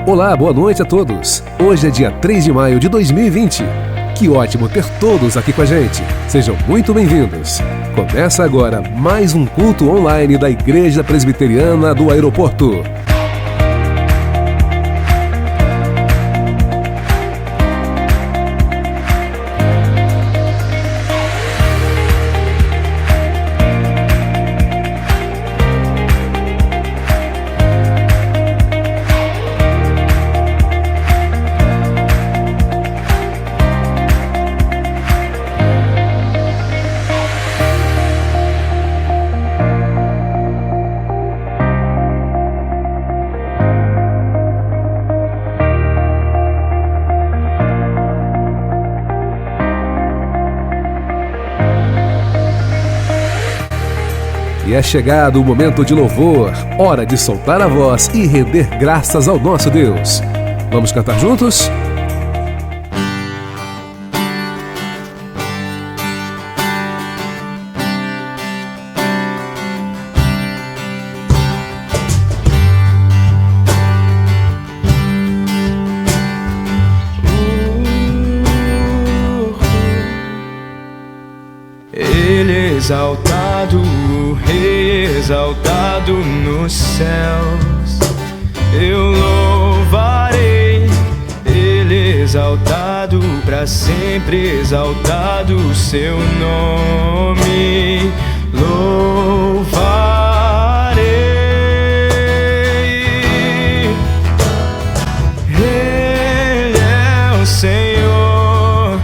Olá, boa noite a todos. Hoje é dia 3 de maio de 2020. Que ótimo ter todos aqui com a gente. Sejam muito bem-vindos. Começa agora mais um culto online da Igreja Presbiteriana do Aeroporto. E é chegado o momento de louvor, hora de soltar a voz e render graças ao nosso Deus. Vamos cantar juntos? Ele exaltado, o Rei exaltado nos céus, eu louvarei. Ele exaltado, para sempre exaltado o seu nome, louvarei. Ele é o Senhor,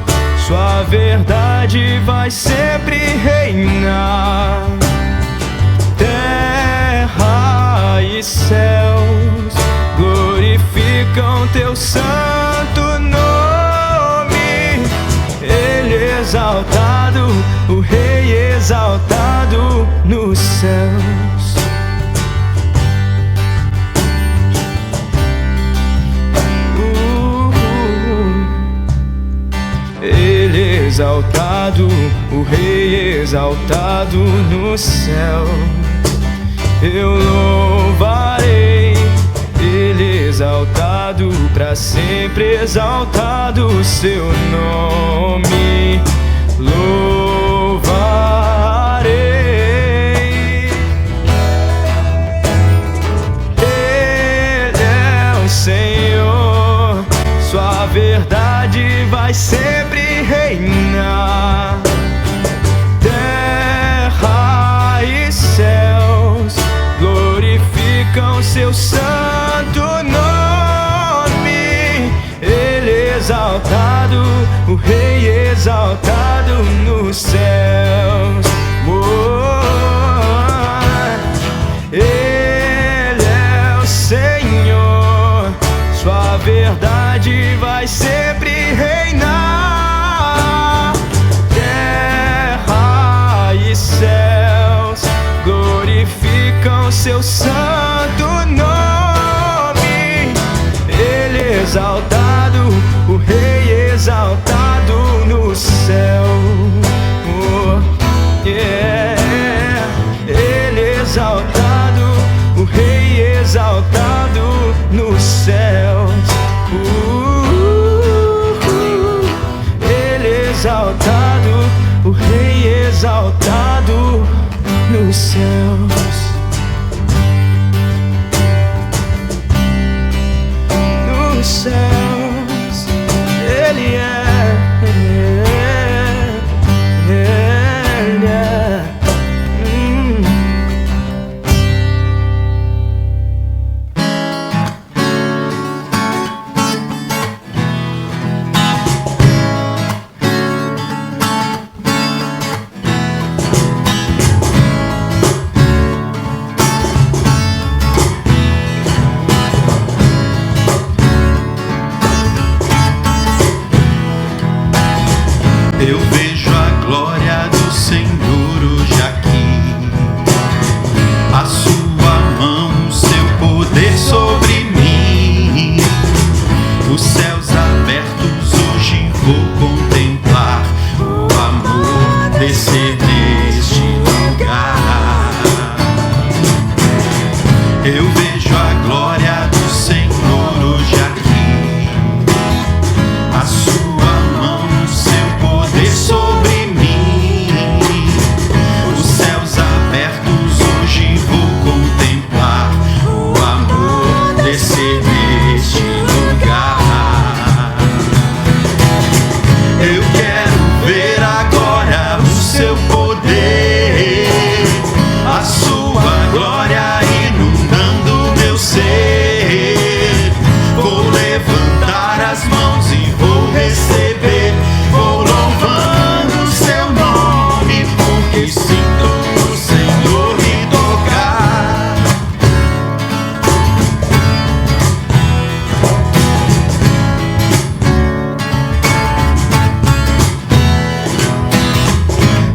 sua verdade vai sempre reinar. Terra e céus glorificam teu santo nome. Ele exaltado, o Rei exaltado nos céus. Ele exaltado, o Rei exaltado no céu, eu louvarei. Ele exaltado, para sempre exaltado o seu nome, louvarei. Ele é o Senhor, sua verdade vai sempre reinar. Terra e céus glorificam seu santo nome. Ele exaltado, o Rei exaltado nos céus. Ele é o Senhor, sua verdade vai sempre reinar. Terra e céus glorificam seu santo nome. Ele exaltado, o Rei exaltado no céu. Ele exaltado, o Rei exaltado nos céus. Ele exaltado, o Rei exaltado nos céus. Nos céus, Ele é. Eu vejo a glória do Senhor hoje aqui, a sua mão, o seu poder sobre mim. Os céus abertos hoje vou contemplar, o amor descer neste lugar. Eu vejo a glória do Senhor hoje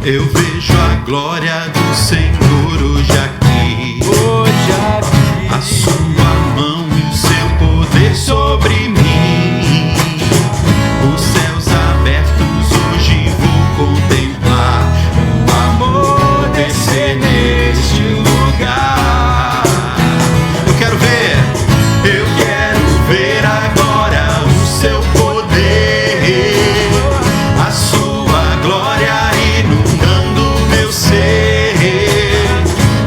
Eu vejo a glória do Senhor hoje aqui. A sua mão e o seu poder sobre mim. Os céus abertos hoje vou contemplar. O amor descer neste lugar. Eu quero ver agora o seu poder. A sua glória inundando meu ser.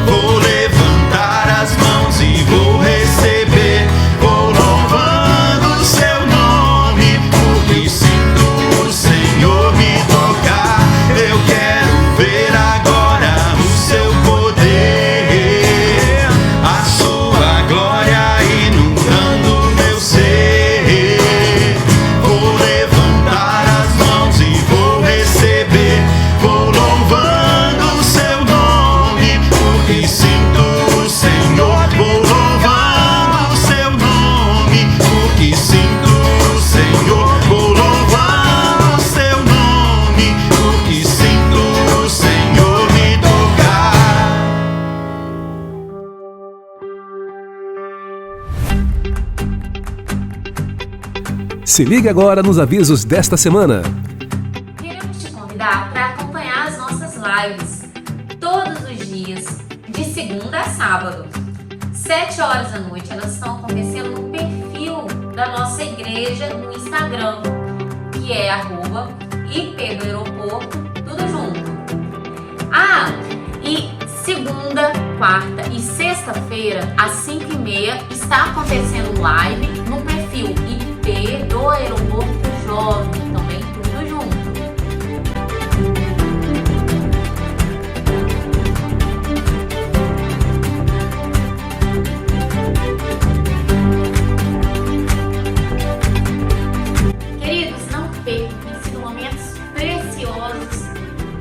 Vou levantar as mãos e vou receber. Vou louvando o seu nome, porque sinto o Senhor me tocar. Eu quero ver agora o seu poder. A sua glória inundando meu ser. Vou levantar as mãos e vou receber. Vou louvando o seu nome, porque sinto o Senhor. Vou louvando o seu nome, porque sinto o Senhor. Vou louvando o seu nome, porque sinto o Senhor me tocar. Se liga agora nos avisos desta semana. Queremos te convidar para acompanhar as nossas lives todos os dias, de segunda a sábado. 7 horas da noite, elas estão acontecendo no perfil da nossa igreja no Instagram, que é @IP do aeroporto, tudo junto. E segunda, quarta e sexta-feira, às 5h30, está acontecendo live no perfil IP do Aeroporto Jovem, também tudo junto. Queridos, não percam, tem sido momentos preciosos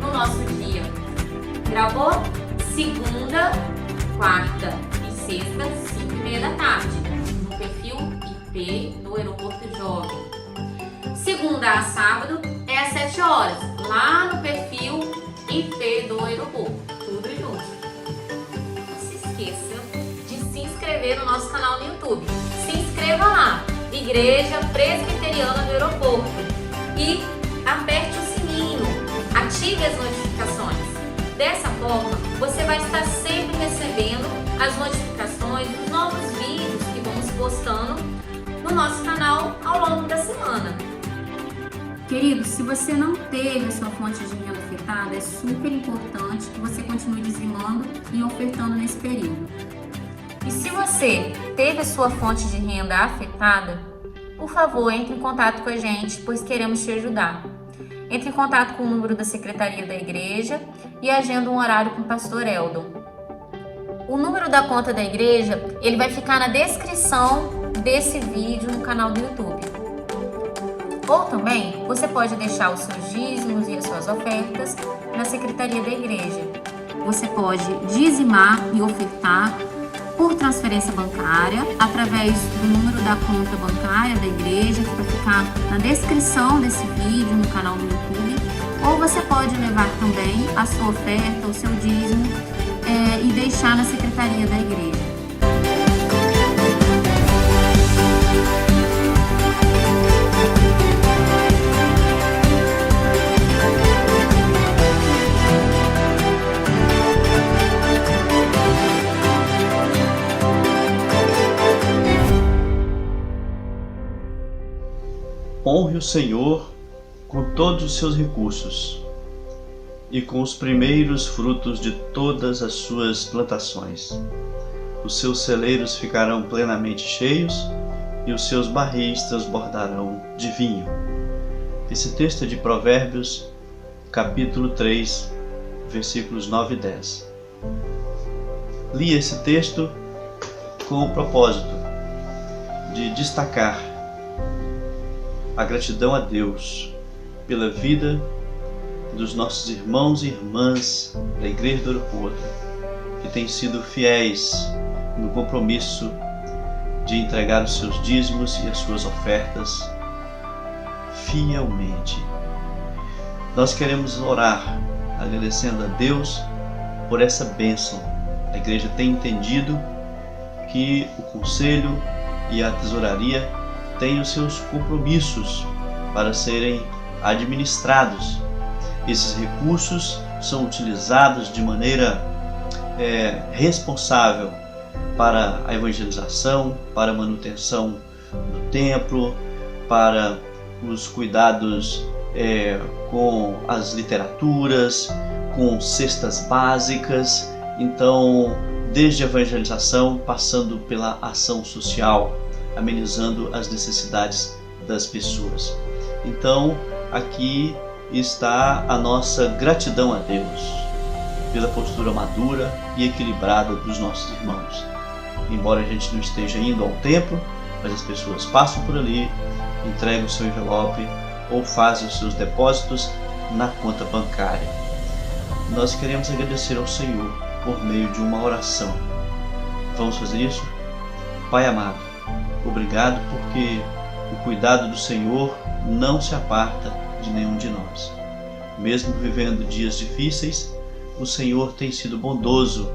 no nosso dia. Gravou? Segunda, quarta e sexta, 5h30 da tarde, no perfil IP do Aeroporto Jovem. Segunda a sábado é às 7 horas, lá no perfil IP do Aeroporto, tudo junto. Não se esqueça de se inscrever no nosso canal no YouTube. Se inscreva lá, Igreja Presbiteriana do Aeroporto, e aperte o sininho, ative as notificações. Dessa forma, você vai estar sempre recebendo as notificações dos novos vídeos que vamos postando no nosso canal ao longo da semana. Querido, se você não teve a sua fonte de renda afetada, é super importante que você continue dizimando e ofertando nesse período. E se você teve a sua fonte de renda afetada, por favor, entre em contato com a gente, pois queremos te ajudar. Entre em contato com o número da Secretaria da Igreja e agenda um horário com o pastor Eldon. O número da conta da igreja, ele vai ficar na descrição desse vídeo no canal do YouTube. Ou também, você pode deixar os seus dízimos e as suas ofertas na Secretaria da Igreja. Você pode dizimar e ofertar por transferência bancária, através do número da conta bancária da igreja, que vai ficar na descrição desse vídeo no canal do YouTube. Ou você pode levar também a sua oferta, o seu dízimo, e deixar na Secretaria da Igreja. Honre o Senhor com todos os seus recursos e com os primeiros frutos de todas as suas plantações. Os seus celeiros ficarão plenamente cheios e os seus barris transbordarão de vinho. Esse texto é de Provérbios, capítulo 3, versículos 9 e 10. Li esse texto com o propósito de destacar a gratidão a Deus pela vida dos nossos irmãos e irmãs da Igreja do Aeroporto, que têm sido fiéis no compromisso de entregar os seus dízimos e as suas ofertas fielmente. Nós queremos orar agradecendo a Deus por essa bênção. A igreja tem entendido que o conselho e a tesouraria têm os seus compromissos para serem administrados. Esses recursos são utilizados de maneira responsável para a evangelização, para a manutenção do templo, para os cuidados com as literaturas, com cestas básicas. Então, desde a evangelização, passando pela ação social, amenizando as necessidades das pessoas. Então, aqui está a nossa gratidão a Deus pela postura madura e equilibrada dos nossos irmãos. Embora a gente não esteja indo ao templo, mas as pessoas passam por ali, entregam o seu envelope ou fazem os seus depósitos na conta bancária. Nós queremos agradecer ao Senhor por meio de uma oração. Vamos fazer isso? Pai amado, obrigado porque o cuidado do Senhor não se aparta de nenhum de nós. Mesmo vivendo dias difíceis, o Senhor tem sido bondoso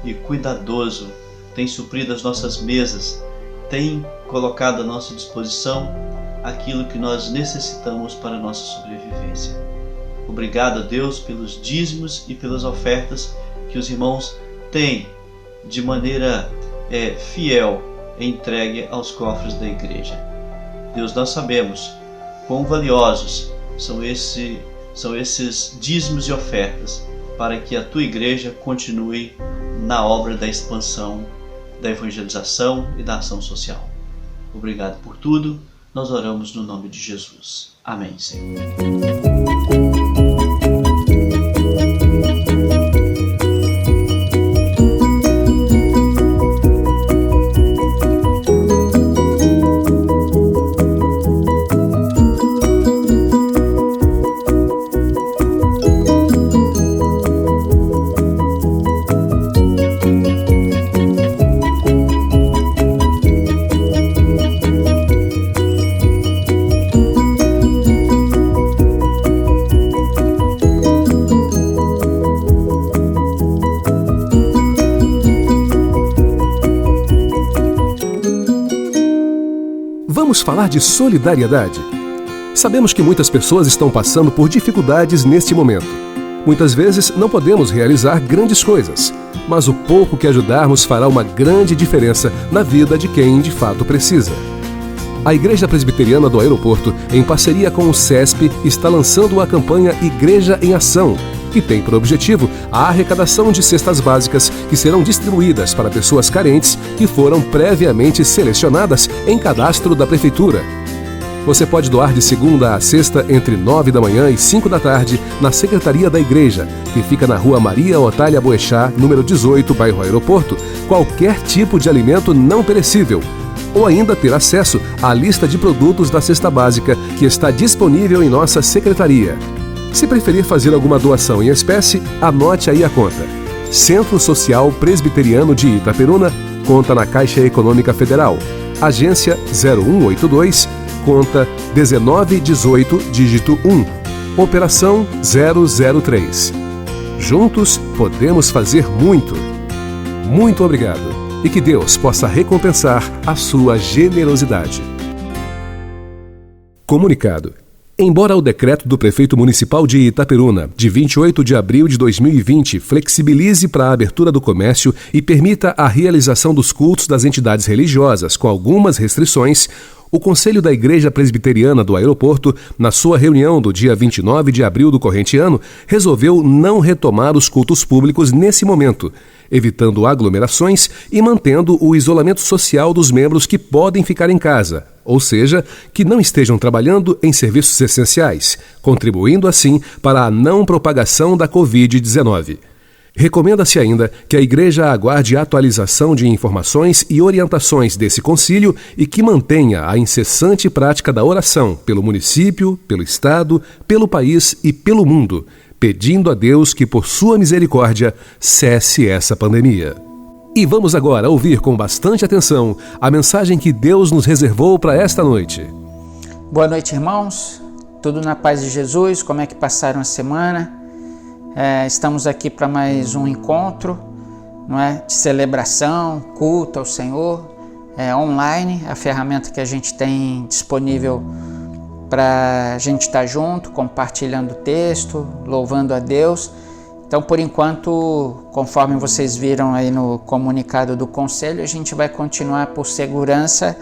e cuidadoso, tem suprido as nossas mesas, tem colocado à nossa disposição aquilo que nós necessitamos para a nossa sobrevivência. Obrigado a Deus pelos dízimos e pelas ofertas que os irmãos têm de maneira fiel entregue aos cofres da igreja. Deus, nós sabemos quão valiosos são esses dízimos e ofertas para que a tua igreja continue na obra da expansão, da evangelização e da ação social. Obrigado por tudo. Nós oramos no nome de Jesus. Amém, Senhor. Vamos falar de solidariedade. Sabemos que muitas pessoas estão passando por dificuldades neste momento. Muitas vezes não podemos realizar grandes coisas, mas o pouco que ajudarmos fará uma grande diferença na vida de quem de fato precisa. A Igreja Presbiteriana do Aeroporto, em parceria com o CESP, está lançando a campanha Igreja em Ação, que tem por objetivo a arrecadação de cestas básicas que serão distribuídas para pessoas carentes que foram previamente selecionadas em cadastro da Prefeitura. Você pode doar de segunda a sexta entre 9 da manhã e 5 da tarde na Secretaria da Igreja, que fica na Rua Maria Otália Boechat, número 18, bairro Aeroporto, qualquer tipo de alimento não perecível. Ou ainda ter acesso à lista de produtos da cesta básica que está disponível em nossa secretaria. Se preferir fazer alguma doação em espécie, anote aí a conta. Centro Social Presbiteriano de Itaperuna, conta na Caixa Econômica Federal. Agência 0182, conta 1918, dígito 1. Operação 003. Juntos podemos fazer muito. Muito obrigado. E que Deus possa recompensar a sua generosidade. Comunicado. Embora o decreto do prefeito municipal de Itaperuna, de 28 de abril de 2020, flexibilize para a abertura do comércio e permita a realização dos cultos das entidades religiosas com algumas restrições, o Conselho da Igreja Presbiteriana do Aeroporto, na sua reunião do dia 29 de abril do corrente ano, resolveu não retomar os cultos públicos nesse momento, evitando aglomerações e mantendo o isolamento social dos membros que podem ficar em casa, ou seja, que não estejam trabalhando em serviços essenciais, contribuindo assim para a não propagação da Covid-19. Recomenda-se ainda que a Igreja aguarde a atualização de informações e orientações desse concílio e que mantenha a incessante prática da oração pelo município, pelo Estado, pelo país e pelo mundo, pedindo a Deus que, por sua misericórdia, cesse essa pandemia. E vamos agora ouvir com bastante atenção a mensagem que Deus nos reservou para esta noite. Boa noite, irmãos. Tudo na paz de Jesus. Como é que passaram a semana? Estamos aqui para mais um encontro, não é? De celebração, culto ao Senhor, online, a ferramenta que a gente tem disponível para a gente estar junto, compartilhando o texto, louvando a Deus. Então, por enquanto, conforme vocês viram aí no comunicado do Conselho, a gente vai continuar por segurança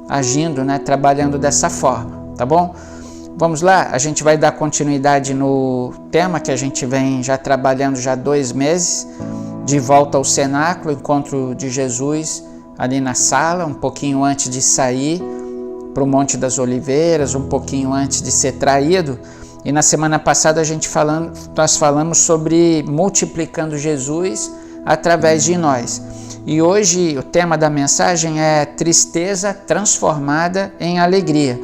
agindo, né, trabalhando dessa forma, tá bom? Vamos lá, a gente vai dar continuidade no tema que a gente vem já trabalhando já há 2 meses, de volta ao cenáculo, encontro de Jesus ali na sala, um pouquinho antes de sair para o Monte das Oliveiras, um pouquinho antes de ser traído. E na semana passada nós falamos sobre multiplicando Jesus através de nós. E hoje o tema da mensagem é tristeza transformada em alegria.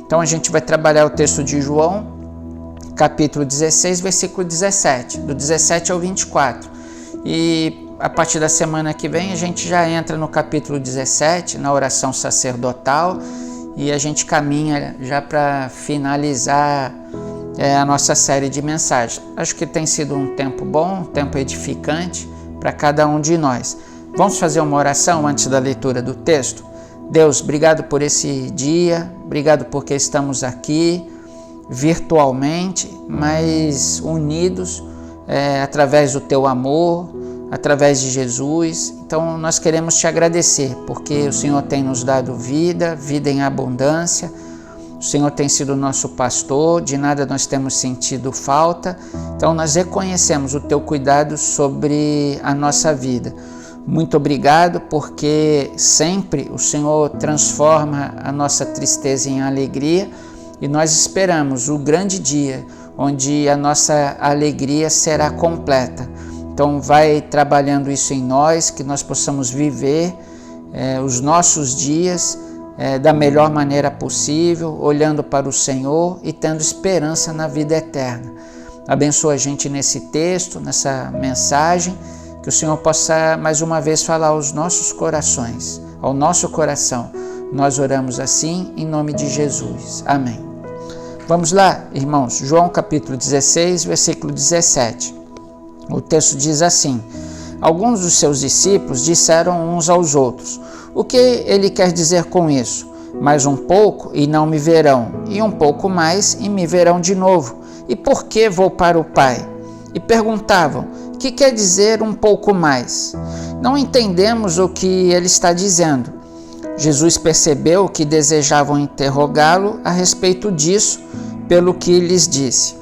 Então a gente vai trabalhar o texto de João, capítulo 16, versículo 17, do 17 ao 24. E a partir da semana que vem a gente já entra no capítulo 17, na oração sacerdotal, e a gente caminha já para finalizar a nossa série de mensagens. Acho que tem sido um tempo bom, um tempo edificante para cada um de nós. Vamos fazer uma oração antes da leitura do texto? Deus, obrigado por esse dia, obrigado porque estamos aqui virtualmente, mas unidos através do teu amor, através de Jesus. Então nós queremos te agradecer porque o Senhor tem nos dado vida em abundância. O Senhor tem sido nosso pastor, de nada nós temos sentido falta. Então nós reconhecemos o teu cuidado sobre a nossa vida. Muito obrigado porque sempre o Senhor transforma a nossa tristeza em alegria e nós esperamos o grande dia onde a nossa alegria será completa. Então vai trabalhando isso em nós, que nós possamos viver os nossos dias da melhor maneira possível, olhando para o Senhor e tendo esperança na vida eterna. Abençoa a gente nesse texto, nessa mensagem, que o Senhor possa mais uma vez falar aos nossos corações, ao nosso coração. Nós oramos assim em nome de Jesus. Amém. Vamos lá, irmãos. João capítulo 16, versículo 17. O texto diz assim: alguns dos seus discípulos disseram uns aos outros: o que ele quer dizer com isso? Mais um pouco e não me verão, e um pouco mais e me verão de novo. E por que vou para o Pai? E perguntavam: que quer dizer um pouco mais? Não entendemos o que ele está dizendo. Jesus percebeu que desejavam interrogá-lo a respeito disso, pelo que lhes disse: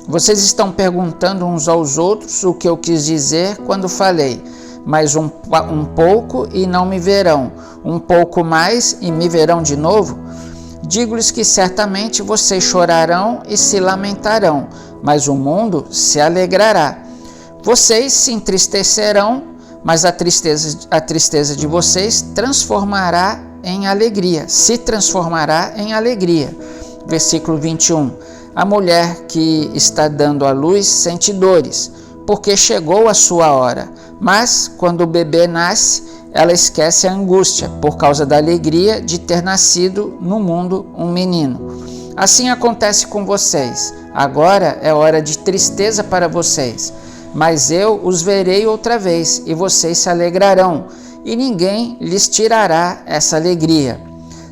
vocês estão perguntando uns aos outros o que eu quis dizer quando falei, mas um pouco e não me verão, um pouco mais e me verão de novo? Digo-lhes que certamente vocês chorarão e se lamentarão, mas o mundo se alegrará. Vocês se entristecerão, mas a tristeza de vocês se transformará em alegria. Versículo 21. A mulher que está dando à luz sente dores, porque chegou a sua hora. Mas, quando o bebê nasce, ela esquece a angústia, por causa da alegria de ter nascido no mundo um menino. Assim acontece com vocês. Agora é hora de tristeza para vocês. Mas eu os verei outra vez, e vocês se alegrarão, e ninguém lhes tirará essa alegria.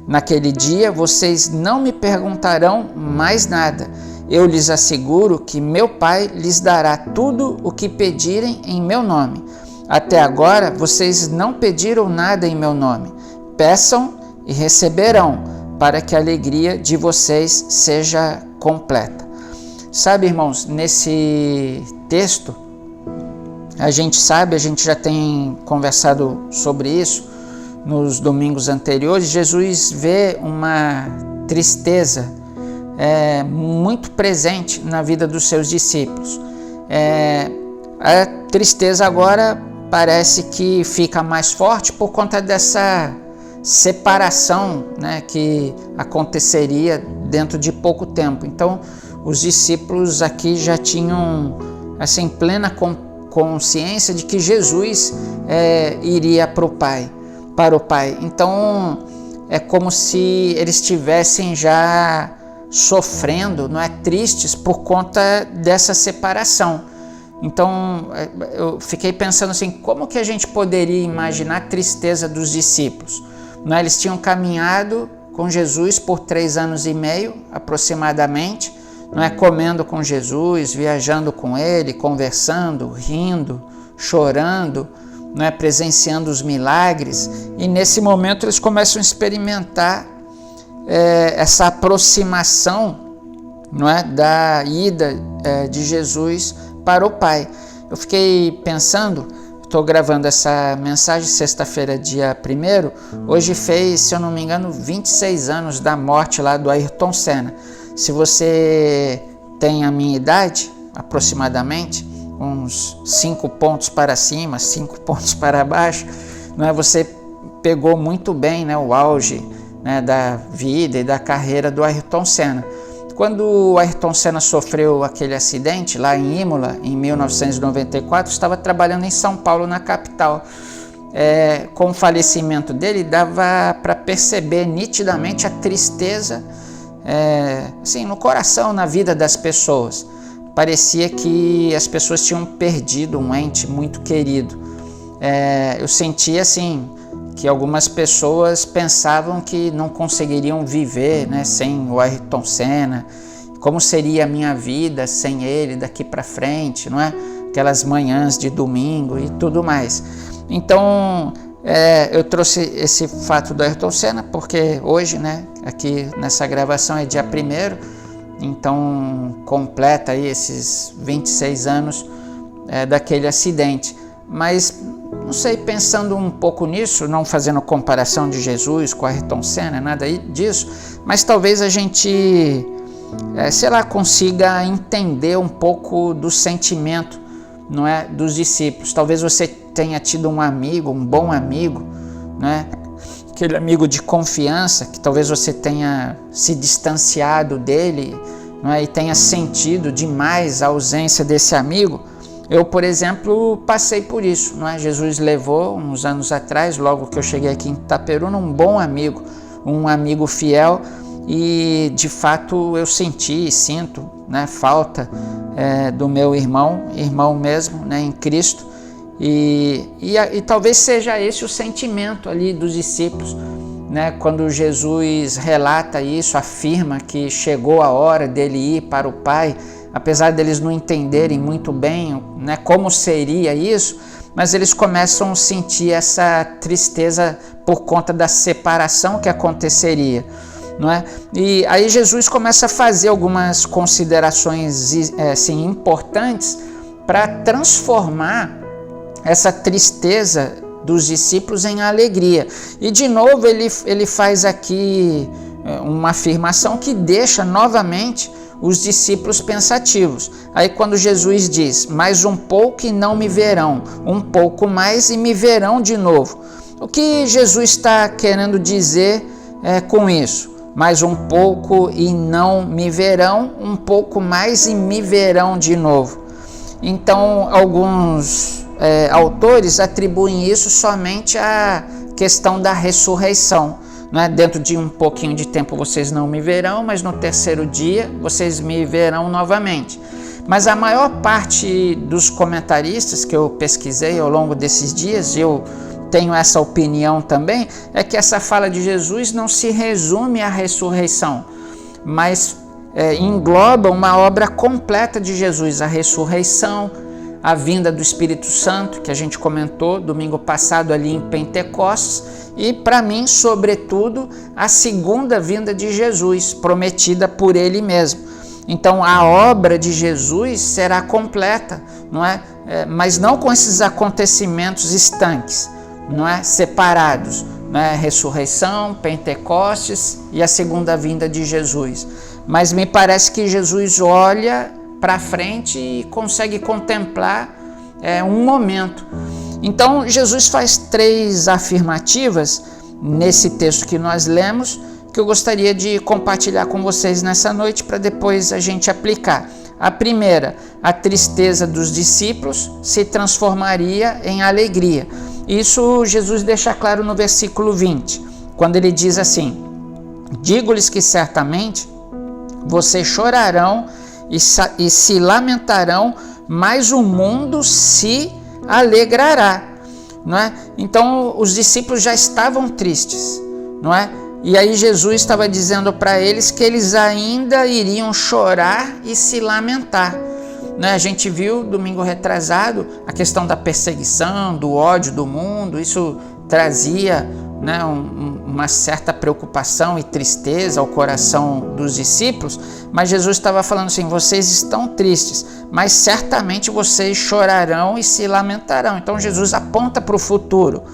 Naquele dia vocês não me perguntarão mais nada. Eu lhes asseguro que meu Pai lhes dará tudo o que pedirem em meu nome. Até agora vocês não pediram nada em meu nome. Peçam e receberão, para que a alegria de vocês seja completa. Sabe, irmãos, nesse texto, a gente já tem conversado sobre isso nos domingos anteriores. Jesus vê uma tristeza muito presente na vida dos seus discípulos. A tristeza agora parece que fica mais forte por conta dessa separação, né, que aconteceria dentro de pouco tempo. Então, os discípulos aqui já tinham assim, plena consciência de que Jesus iria para o Pai. Então, é como se eles tivessem já sofrendo, não é, tristes por conta dessa separação. Então eu fiquei pensando assim, como que a gente poderia imaginar a tristeza dos discípulos? Não é? Eles tinham caminhado com Jesus por 3 anos e meio aproximadamente, não é, comendo com Jesus, viajando com ele, conversando, rindo, chorando, não é, presenciando os milagres, e nesse momento eles começam a experimentar essa aproximação, não é, da ida de Jesus para o Pai. Eu fiquei pensando, estou gravando essa mensagem sexta-feira, dia 1º, hoje fez, se eu não me engano, 26 anos da morte lá do Ayrton Senna. Se você tem a minha idade, aproximadamente, uns 5 pontos para cima, 5 pontos para baixo, não é, você pegou muito bem, né, o auge, né, da vida e da carreira do Ayrton Senna. Quando o Ayrton Senna sofreu aquele acidente lá em Imola, em 1994, estava trabalhando em São Paulo, na capital. Com o falecimento dele, dava para perceber nitidamente a tristeza assim, no coração, na vida das pessoas. Parecia que as pessoas tinham perdido um ente muito querido. Eu sentia assim, que algumas pessoas pensavam que não conseguiriam viver, né, sem o Ayrton Senna. Como seria a minha vida sem ele daqui para frente, não é? Aquelas manhãs de domingo e tudo mais. Então, eu trouxe esse fato do Ayrton Senna porque hoje, né, aqui nessa gravação é dia 1º, então completa aí esses 26 anos daquele acidente. Mas não sei, pensando um pouco nisso, não fazendo comparação de Jesus com Ayrton Senna, nada disso, mas talvez a gente, sei lá, consiga entender um pouco do sentimento, não é, dos discípulos. Talvez você tenha tido um amigo, um bom amigo, não é? Aquele amigo de confiança, que talvez você tenha se distanciado dele, não é? E tenha sentido demais a ausência desse amigo. Eu, por exemplo, passei por isso, não é? Jesus levou, uns anos atrás, logo que eu cheguei aqui em Itaperuna, um bom amigo, um amigo fiel, e de fato eu senti e sinto, né, falta do meu irmão mesmo, né, em Cristo, e talvez seja esse o sentimento ali dos discípulos, né, quando Jesus relata isso, afirma que chegou a hora dele ir para o Pai. Apesar deles não entenderem muito bem, né, como seria isso, mas eles começam a sentir essa tristeza por conta da separação que aconteceria, não é? E aí Jesus começa a fazer algumas considerações assim, importantes para transformar essa tristeza dos discípulos em alegria. E de novo ele faz aqui uma afirmação que deixa novamente os discípulos pensativos. Aí quando Jesus diz, mais um pouco e não me verão, um pouco mais e me verão de novo. O que Jesus está querendo dizer com isso? Mais um pouco e não me verão, um pouco mais e me verão de novo. Então alguns autores atribuem isso somente à questão da ressurreição. Não é? Dentro de um pouquinho de tempo vocês não me verão, mas no 3º dia vocês me verão novamente. Mas a maior parte dos comentaristas que eu pesquisei ao longo desses dias, eu tenho essa opinião também, é que essa fala de Jesus não se resume à ressurreição, mas engloba uma obra completa de Jesus, a ressurreição, a vinda do Espírito Santo, que a gente comentou domingo passado ali em Pentecostes, e para mim, sobretudo, a segunda vinda de Jesus, prometida por ele mesmo. Então a obra de Jesus será completa, não é? Mas não com esses acontecimentos estanques, não é? Separados, não é? Ressurreição, Pentecostes e a segunda vinda de Jesus. Mas me parece que Jesus olha para frente e consegue contemplar um momento. Então Jesus faz 3 afirmativas nesse texto que nós lemos, que eu gostaria de compartilhar com vocês nessa noite para depois a gente aplicar. A primeira, a tristeza dos discípulos se transformaria em alegria. Isso Jesus deixa claro no versículo 20, quando ele diz assim: digo-lhes que certamente vocês chorarão e se lamentarão, mas o mundo se alegrará, não é? Então os discípulos já estavam tristes, não é? E aí Jesus estava dizendo para eles que eles ainda iriam chorar e se lamentar, né? A gente viu domingo retrasado a questão da perseguição, do ódio do mundo. Isso trazia, né, uma certa preocupação e tristeza ao coração dos discípulos, mas Jesus estava falando assim: vocês estão tristes, mas certamente vocês chorarão e se lamentarão. Então Jesus aponta para o futuro,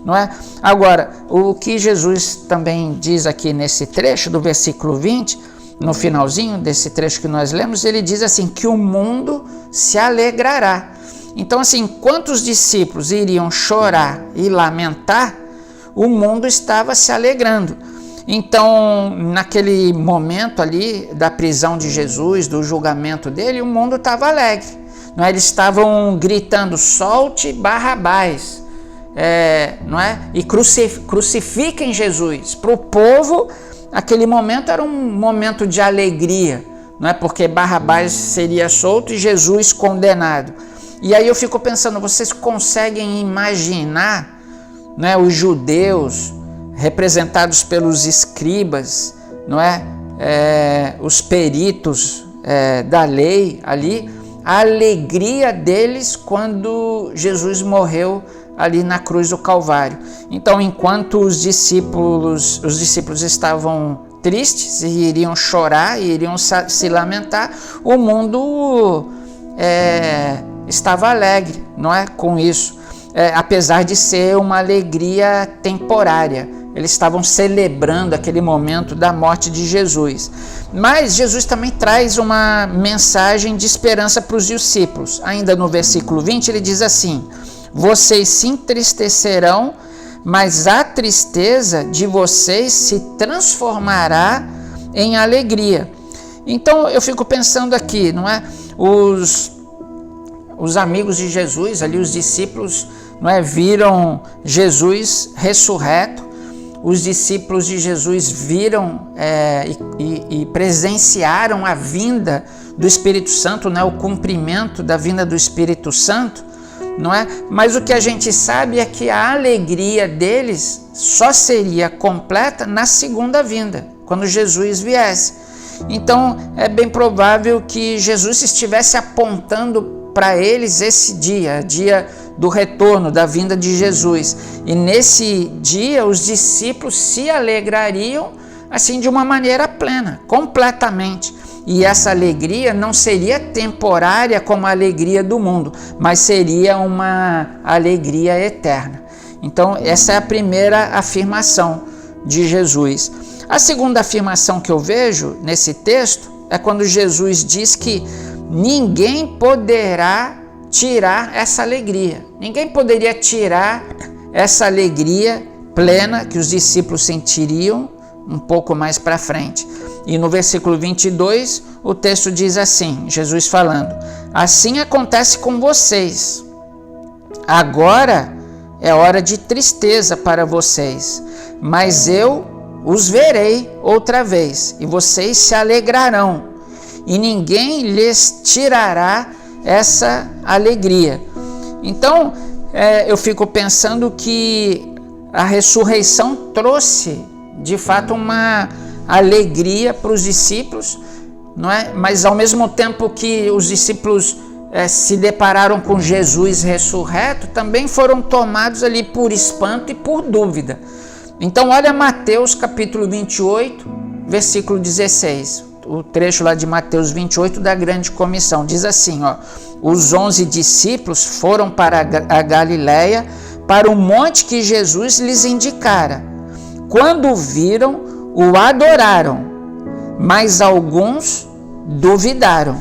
não é? Agora, o que Jesus também diz aqui nesse trecho do versículo 20, no finalzinho desse trecho que nós lemos, ele diz assim, que o mundo se alegrará. Então, assim, enquanto os discípulos iriam chorar e lamentar, o mundo estava se alegrando. Então, naquele momento ali da prisão de Jesus, do julgamento dele, o mundo estava alegre, não é? Eles estavam gritando: solte Barrabás, não é? E crucifiquem Jesus. Para o povo, aquele momento era um momento de alegria, não é? Porque Barrabás seria solto e Jesus condenado. E aí eu fico pensando, vocês conseguem imaginar, né, os judeus representados pelos escribas, não é? Os peritos da lei ali, a alegria deles quando Jesus morreu ali na cruz do Calvário. Então, enquanto os discípulos estavam tristes e iriam chorar e iriam se lamentar, o mundo estava alegre, não é? Com isso, apesar de ser uma alegria temporária. Eles estavam celebrando aquele momento da morte de Jesus. Mas Jesus também traz uma mensagem de esperança para os discípulos. Ainda no versículo 20 ele diz assim: vocês se entristecerão, mas a tristeza de vocês se transformará em alegria. Então eu fico pensando aqui, não é? Os amigos de Jesus, ali os discípulos, não é, viram Jesus ressurreto. Os discípulos de Jesus viram e presenciaram a vinda do Espírito Santo, né, o cumprimento da vinda do Espírito Santo, não é? Mas o que a gente sabe é que a alegria deles só seria completa na segunda vinda, quando Jesus viesse. Então é bem provável que Jesus estivesse apontando para eles esse dia do retorno, da vinda de Jesus. E nesse dia os discípulos se alegrariam assim de uma maneira plena, completamente. E essa alegria não seria temporária como a alegria do mundo, mas seria uma alegria eterna. Então essa é a primeira afirmação de Jesus. A segunda afirmação que eu vejo nesse texto é quando Jesus diz que ninguém poderá tirar essa alegria. Ninguém poderia tirar essa alegria plena que os discípulos sentiriam um pouco mais para frente. E no versículo 22, o texto diz assim, Jesus falando: assim acontece com vocês. Agora é hora de tristeza para vocês, mas eu os verei outra vez, e vocês se alegrarão, e ninguém lhes tirará essa alegria. Então, eu fico pensando que a ressurreição trouxe, de fato, uma alegria para os discípulos, não é? Mas ao mesmo tempo que os discípulos se depararam com Jesus ressurreto, também foram tomados ali por espanto e por dúvida. Então olha Mateus capítulo 28, versículo 16, o trecho lá de Mateus 28 da grande comissão, diz assim, ó: os 11 discípulos foram para a Galileia, para o monte que Jesus lhes indicara. Quando o viram, o adoraram, mas alguns duvidaram.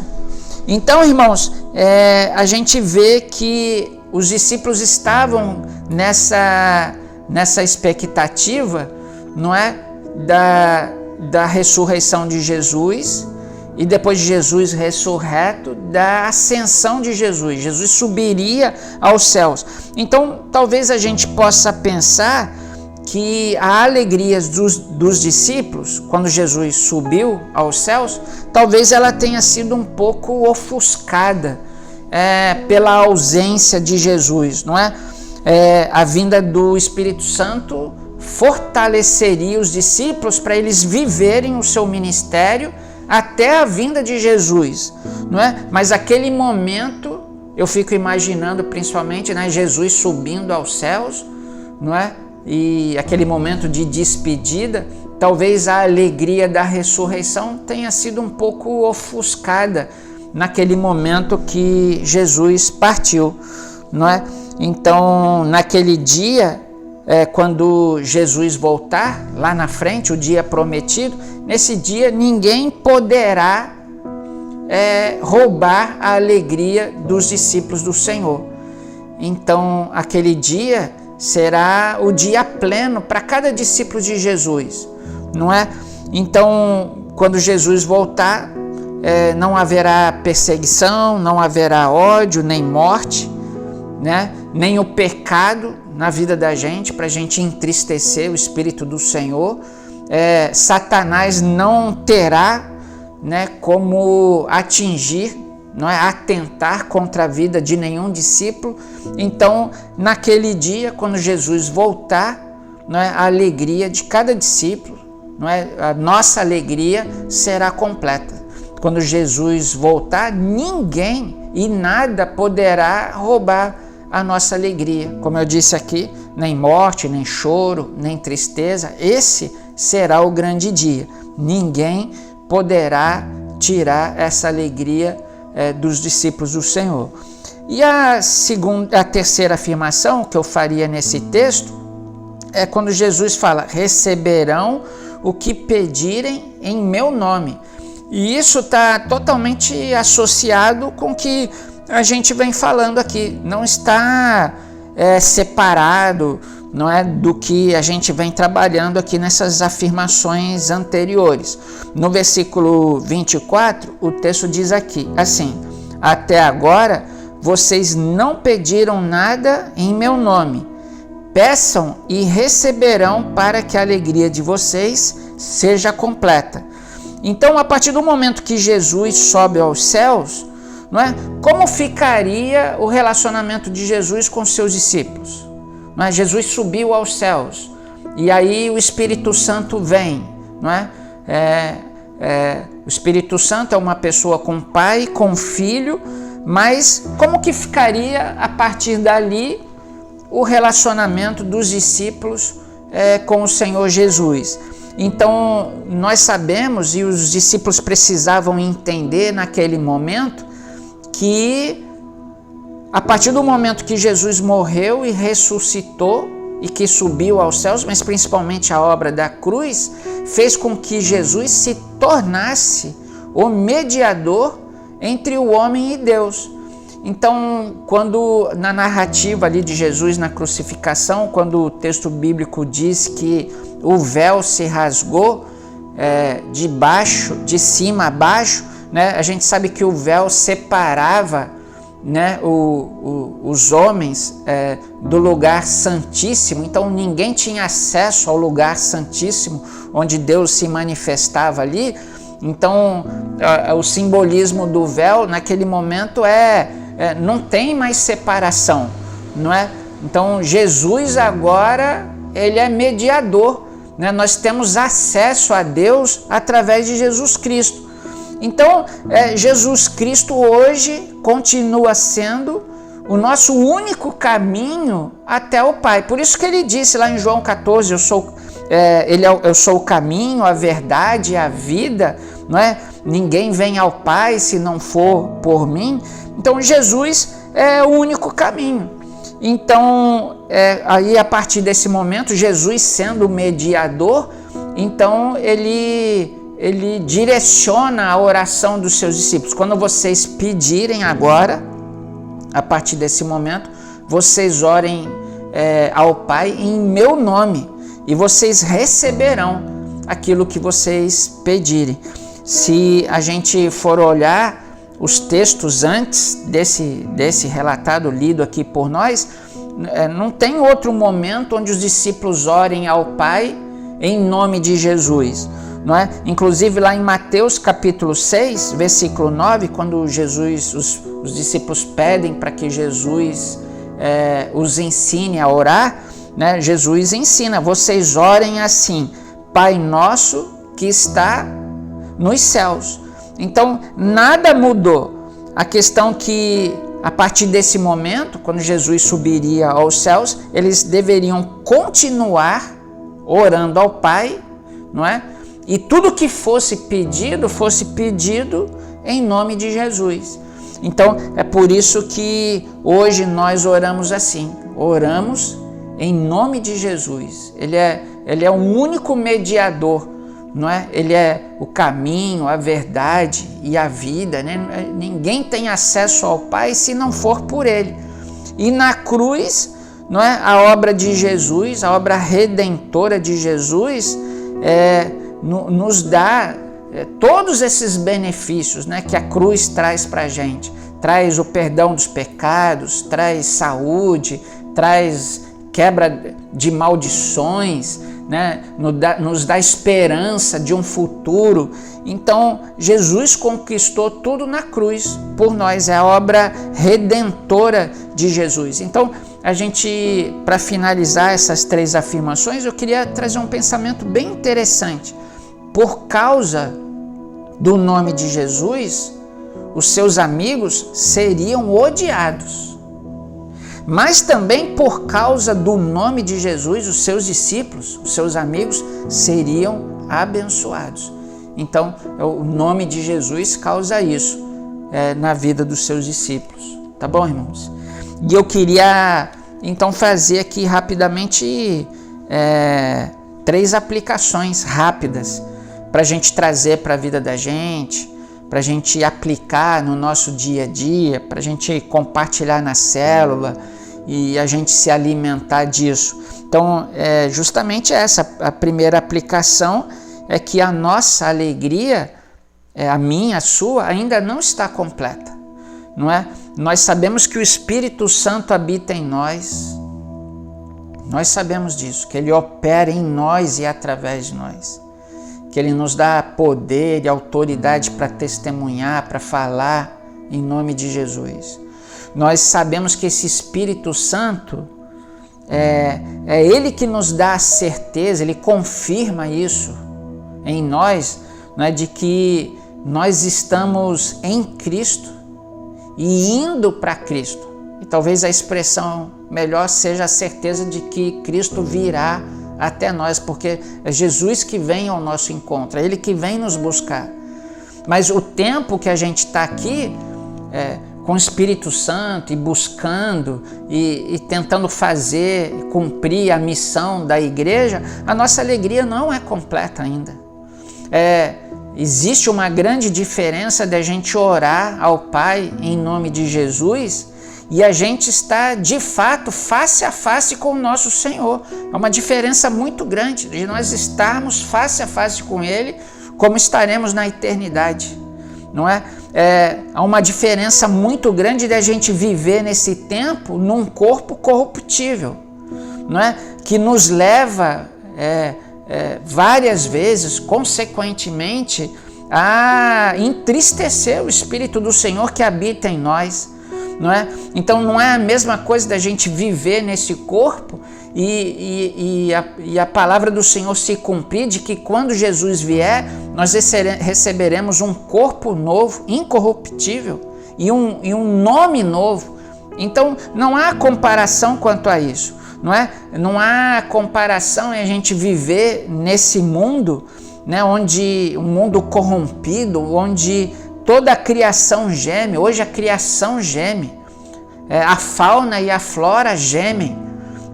Então, irmãos, a gente vê que os discípulos estavam nessa expectativa, não é, da ressurreição de Jesus, e depois de Jesus ressurreto, da ascensão de Jesus. Jesus subiria aos céus. Então, talvez a gente possa pensar que a alegria dos discípulos, quando Jesus subiu aos céus, talvez ela tenha sido um pouco ofuscada pela ausência de Jesus, não é? A vinda do Espírito Santo fortaleceria os discípulos para eles viverem o seu ministério até a vinda de Jesus, não é? Mas aquele momento, eu fico imaginando principalmente, né, Jesus subindo aos céus, não é? E aquele momento de despedida, talvez a alegria da ressurreição tenha sido um pouco ofuscada naquele momento que Jesus partiu, não é? Então, naquele dia, quando Jesus voltar lá na frente, o dia prometido, nesse dia ninguém poderá roubar a alegria dos discípulos do Senhor. Então, aquele dia será o dia pleno para cada discípulo de Jesus, não é? Então, quando Jesus voltar, não haverá perseguição, não haverá ódio, nem morte, né? Nem o pecado na vida da gente, para a gente entristecer o Espírito do Senhor. Satanás não terá, né, como atingir, não é, atentar contra a vida de nenhum discípulo. Então, naquele dia, quando Jesus voltar, não é, a alegria de cada discípulo, não é, a nossa alegria será completa. Quando Jesus voltar, ninguém e nada poderá roubar a nossa alegria. Como eu disse aqui, nem morte, nem choro, nem tristeza. Esse será o grande dia. Ninguém poderá tirar essa alegria dos discípulos do Senhor. E a terceira afirmação que eu faria nesse texto é quando Jesus fala: receberão o que pedirem em meu nome. E isso está totalmente associado com o que a gente vem falando aqui. Não está separado, não é, do que a gente vem trabalhando aqui nessas afirmações anteriores. No versículo 24, o texto diz aqui, assim: até agora vocês não pediram nada em meu nome. Peçam e receberão, para que a alegria de vocês seja completa. Então, a partir do momento que Jesus sobe aos céus, não é? Como ficaria o relacionamento de Jesus com seus discípulos? Não é? Jesus subiu aos céus e aí o Espírito Santo vem, não é? O Espírito Santo é uma pessoa com pai, com filho, mas como que ficaria a partir dali o relacionamento dos discípulos com o Senhor Jesus? Então, nós sabemos, e os discípulos precisavam entender naquele momento, que a partir do momento que Jesus morreu e ressuscitou e que subiu aos céus, mas principalmente a obra da cruz, fez com que Jesus se tornasse o mediador entre o homem e Deus. Então, quando na narrativa ali de Jesus na crucificação, quando o texto bíblico diz que o véu se rasgou de cima a baixo, né? A gente sabe que o véu separava, né, os homens do lugar santíssimo. Então ninguém tinha acesso ao lugar santíssimo onde Deus se manifestava ali. Então o simbolismo do véu naquele momento não tem mais separação, não é? Então Jesus agora ele é mediador, né? Nós temos acesso a Deus através de Jesus Cristo. Então, Jesus Cristo hoje continua sendo o nosso único caminho até o Pai. Por isso que ele disse lá em João 14, eu sou o caminho, a verdade e a vida, não é? Ninguém vem ao Pai se não for por mim. Então, Jesus é o único caminho. Então, aí a partir desse momento, Jesus sendo o mediador, então ele direciona a oração dos seus discípulos. Quando vocês pedirem agora, a partir desse momento, vocês orem ao Pai em meu nome e vocês receberão aquilo que vocês pedirem. Se a gente for olhar os textos antes desse relatado lido aqui por nós, Não tem outro momento onde os discípulos orem ao Pai em nome de Jesus, não é? Inclusive lá em Mateus capítulo 6, versículo 9, quando os discípulos pedem para que Jesus os ensine a orar, né? Jesus ensina: vocês orem assim, Pai nosso que está nos céus. Então nada mudou. A questão que a partir desse momento, quando Jesus subiria aos céus, eles deveriam continuar orando ao Pai, não é? E tudo que fosse pedido em nome de Jesus. Então é por isso que hoje nós oramos assim, oramos em nome de Jesus. Ele é o único mediador, não é? Ele é o caminho, a verdade e a vida, né? Ninguém tem acesso ao Pai se não for por Ele. E na cruz, não é? A obra de Jesus, a obra redentora de Jesus, nos dá todos esses benefícios, né, que a cruz traz para a gente. Traz o perdão dos pecados, traz saúde, traz quebra de maldições, né, nos dá esperança de um futuro. Então Jesus conquistou tudo na cruz por nós, é a obra redentora de Jesus. Então a gente, para finalizar essas 3 afirmações, eu queria trazer um pensamento bem interessante. Por causa do nome de Jesus, os seus amigos seriam odiados. Mas também por causa do nome de Jesus, os seus discípulos, os seus amigos, seriam abençoados. Então, o nome de Jesus causa isso na vida dos seus discípulos. Tá bom, irmãos? E eu queria, então, fazer aqui rapidamente 3 aplicações rápidas para a gente trazer para a vida da gente, para a gente aplicar no nosso dia a dia, para a gente compartilhar na célula e a gente se alimentar disso. Então, justamente essa, a primeira aplicação é que a nossa alegria, a minha, a sua, ainda não está completa, não é? Nós sabemos que o Espírito Santo habita em nós, nós sabemos disso, que Ele opera em nós e através de nós, que Ele nos dá poder e autoridade para testemunhar, para falar em nome de Jesus. Nós sabemos que esse Espírito Santo é Ele que nos dá a certeza, Ele confirma isso em nós, não é, de que nós estamos em Cristo e indo para Cristo. E talvez a expressão melhor seja a certeza de que Cristo virá até nós, porque é Jesus que vem ao nosso encontro, é Ele que vem nos buscar. Mas o tempo que a gente está aqui, com o Espírito Santo e buscando e tentando cumprir a missão da igreja, a nossa alegria não é completa ainda. Existe uma grande diferença de a gente orar ao Pai em nome de Jesus e a gente está de fato face a face com o nosso Senhor. É uma diferença muito grande de nós estarmos face a face com Ele, como estaremos na eternidade, não é? Há uma diferença muito grande de a gente viver nesse tempo num corpo corruptível, não é? Que nos leva várias vezes, consequentemente, a entristecer o Espírito do Senhor que habita em nós, não é? Então não é a mesma coisa da gente viver nesse corpo e a palavra do Senhor se cumprir de que quando Jesus vier, nós receberemos um corpo novo, incorruptível, e um nome novo. Então não há comparação quanto a isso, não é? Não há comparação em a gente viver nesse mundo, né, onde um mundo corrompido, onde toda a criação geme. Hoje a criação geme, a fauna e a flora gemem,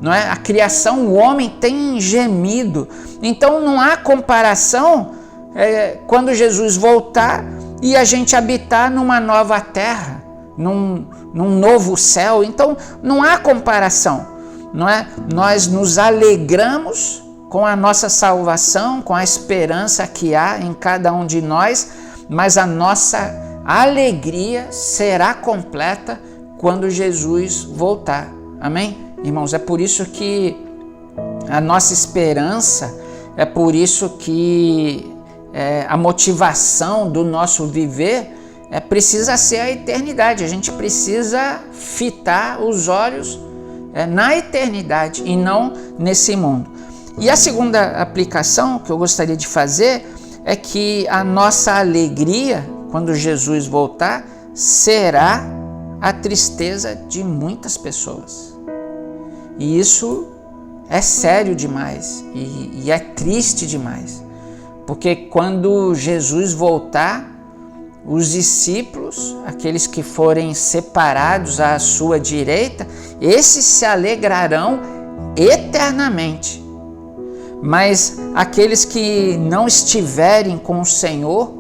não é? A criação, o homem tem gemido. Então não há comparação quando Jesus voltar e a gente habitar numa nova terra, num novo céu. Então não há comparação, não é? Nós nos alegramos com a nossa salvação, com a esperança que há em cada um de nós, mas a nossa alegria será completa quando Jesus voltar. Amém? irmãos, é por isso que a nossa esperança, é por isso que a motivação do nosso viver precisa ser a eternidade. A gente precisa fitar os olhos na eternidade e não nesse mundo. E a segunda aplicação que eu gostaria de fazer é que a nossa alegria, quando Jesus voltar, será a tristeza de muitas pessoas. E isso é sério demais e é triste demais. Porque quando Jesus voltar, os discípulos, aqueles que forem separados à sua direita, esses se alegrarão eternamente. Mas aqueles que não estiverem com o Senhor,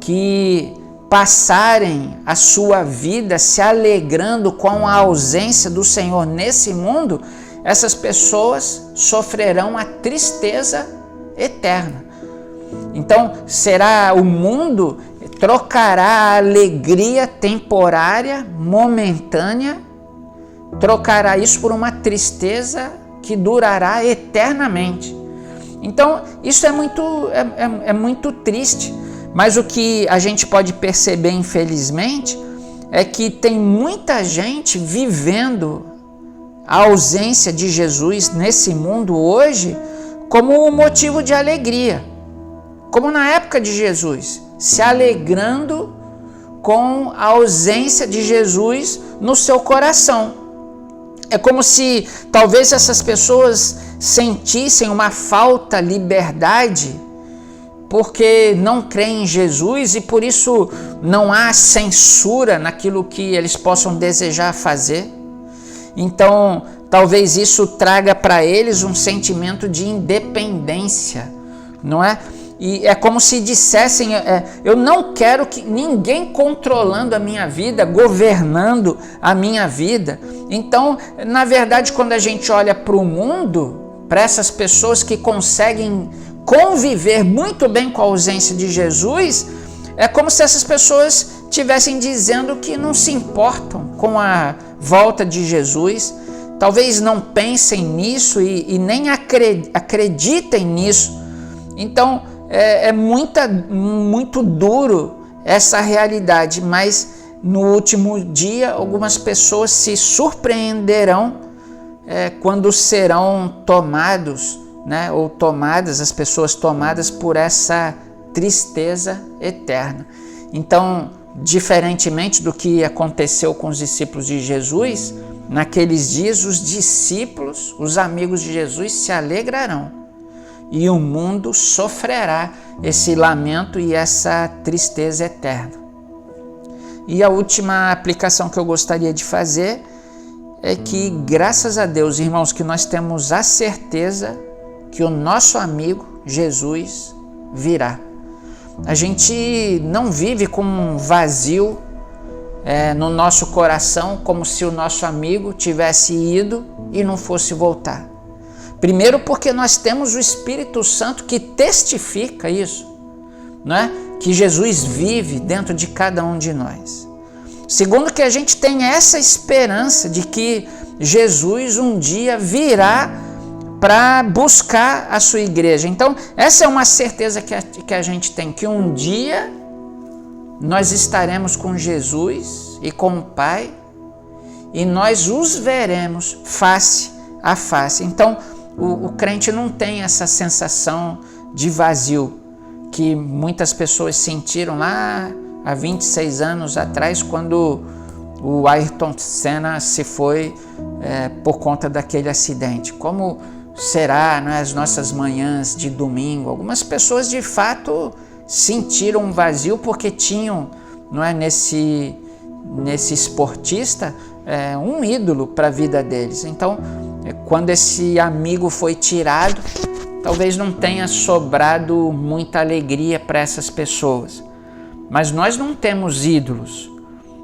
que passarem a sua vida se alegrando com a ausência do Senhor nesse mundo, essas pessoas sofrerão a tristeza eterna. Então, o mundo trocará a alegria temporária, momentânea, trocará isso por uma tristeza que durará eternamente. Então, isso é muito triste. Mas o que a gente pode perceber, infelizmente, é que tem muita gente vivendo a ausência de Jesus nesse mundo hoje como um motivo de alegria. Como na época de Jesus, se alegrando com a ausência de Jesus no seu coração. É como se talvez essas pessoas sentissem uma falta de liberdade porque não creem em Jesus e por isso não há censura naquilo que eles possam desejar fazer. Então, talvez isso traga para eles um sentimento de independência, não é? E é como se dissessem, eu não quero que ninguém controlando a minha vida, governando a minha vida. Então, na verdade, quando a gente olha para o mundo, para essas pessoas que conseguem conviver muito bem com a ausência de Jesus, é como se essas pessoas estivessem dizendo que não se importam com a volta de Jesus, talvez não pensem nisso e nem acreditem nisso. Então, é muito duro essa realidade, mas no último dia algumas pessoas se surpreenderão quando serão tomados, né, ou tomadas, as pessoas tomadas por essa tristeza eterna. Então, diferentemente do que aconteceu com os discípulos de Jesus, naqueles dias os discípulos, os amigos de Jesus se alegrarão e o mundo sofrerá esse lamento e essa tristeza eterna. E a última aplicação que eu gostaria de fazer é que, graças a Deus, irmãos, que nós temos a certeza que o nosso amigo Jesus virá. A gente não vive com um vazio no nosso coração, como se o nosso amigo tivesse ido e não fosse voltar. Primeiro, porque nós temos o Espírito Santo que testifica isso, não é? Que Jesus vive dentro de cada um de nós. Segundo, que a gente tem essa esperança de que Jesus um dia virá para buscar a sua igreja. Então, essa é uma certeza que a gente tem, que um dia nós estaremos com Jesus e com o Pai e nós os veremos face a face. Então, o crente não tem essa sensação de vazio que muitas pessoas sentiram lá há 26 anos atrás, quando o Ayrton Senna se foi por conta daquele acidente. Como será, né, as nossas manhãs de domingo? Algumas pessoas de fato sentiram um vazio porque tinham, não é, nesse esportista um ídolo para a vida deles. Então, quando esse amigo foi tirado, talvez não tenha sobrado muita alegria para essas pessoas. Mas nós não temos ídolos.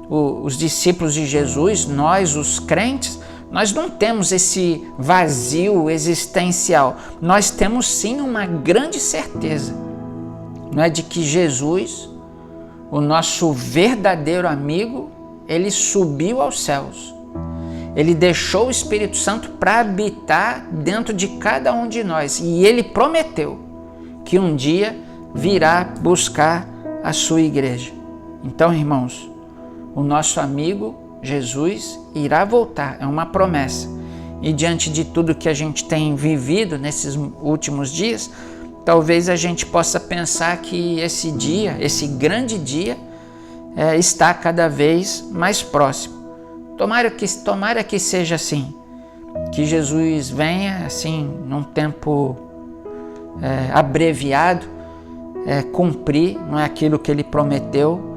Os discípulos de Jesus, nós, os crentes, nós não temos esse vazio existencial. Nós temos sim uma grande certeza, não é, de que Jesus, o nosso verdadeiro amigo, ele subiu aos céus. Ele deixou o Espírito Santo para habitar dentro de cada um de nós. E Ele prometeu que um dia virá buscar a sua igreja. Então, irmãos, o nosso amigo Jesus irá voltar, é uma promessa. E diante de tudo que a gente tem vivido nesses últimos dias, talvez a gente possa pensar que esse dia, esse grande dia, está cada vez mais próximo. Tomara que seja assim, que Jesus venha assim num tempo abreviado, cumprir, não é aquilo que Ele prometeu,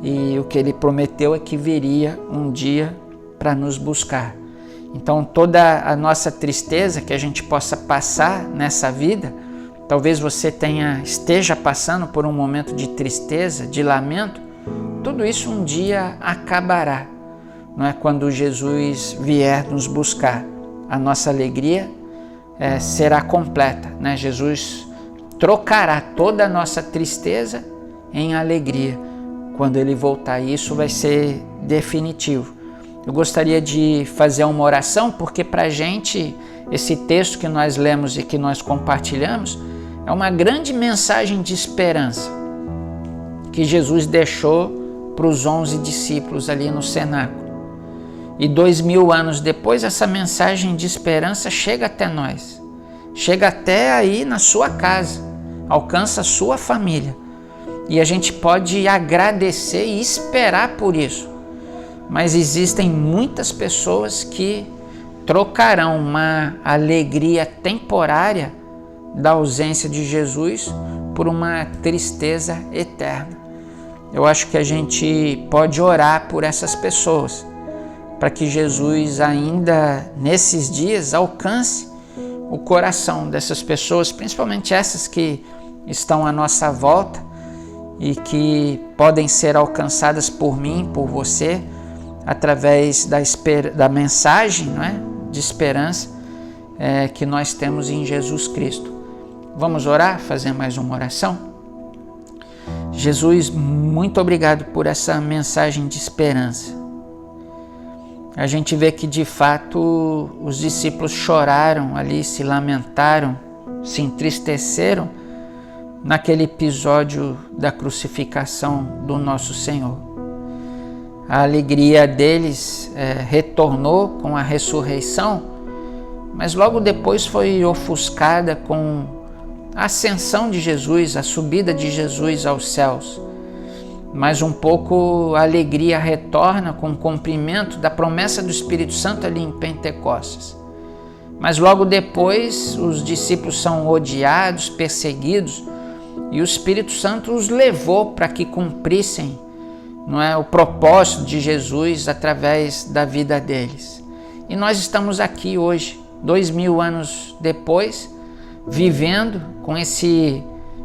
e o que Ele prometeu é que viria um dia para nos buscar. Então toda a nossa tristeza que a gente possa passar nessa vida, talvez você esteja passando por um momento de tristeza, de lamento, tudo isso um dia acabará. Não é? Quando Jesus vier nos buscar, a nossa alegria será completa, né? Jesus trocará toda a nossa tristeza em alegria quando Ele voltar. E isso vai ser definitivo. Eu gostaria de fazer uma oração, porque para a gente esse texto que nós lemos e que nós compartilhamos é uma grande mensagem de esperança que Jesus deixou para os 11 discípulos ali no cenáculo. E 2000 anos depois, essa mensagem de esperança chega até nós, chega até aí na sua casa, alcança a sua família. E a gente pode agradecer e esperar por isso. Mas existem muitas pessoas que trocarão uma alegria temporária da ausência de Jesus por uma tristeza eterna. Eu acho que a gente pode orar por essas pessoas, para que Jesus ainda nesses dias alcance o coração dessas pessoas, principalmente essas que estão à nossa volta e que podem ser alcançadas por mim, por você, através da mensagem, não é? De esperança que nós temos em Jesus Cristo. Vamos orar, fazer mais uma oração? Jesus, muito obrigado por essa mensagem de esperança. A gente vê que de fato os discípulos choraram ali, se lamentaram, se entristeceram naquele episódio da crucificação do nosso Senhor. A alegria deles retornou com a ressurreição, mas logo depois foi ofuscada com a ascensão de Jesus, a subida de Jesus aos céus. Mas um pouco a alegria retorna com o cumprimento da promessa do Espírito Santo ali em Pentecostes. Mas logo depois os discípulos são odiados, perseguidos, e o Espírito Santo os levou para que cumprissem, não é, o propósito de Jesus através da vida deles. E nós estamos aqui hoje, 2000 anos depois, vivendo com esse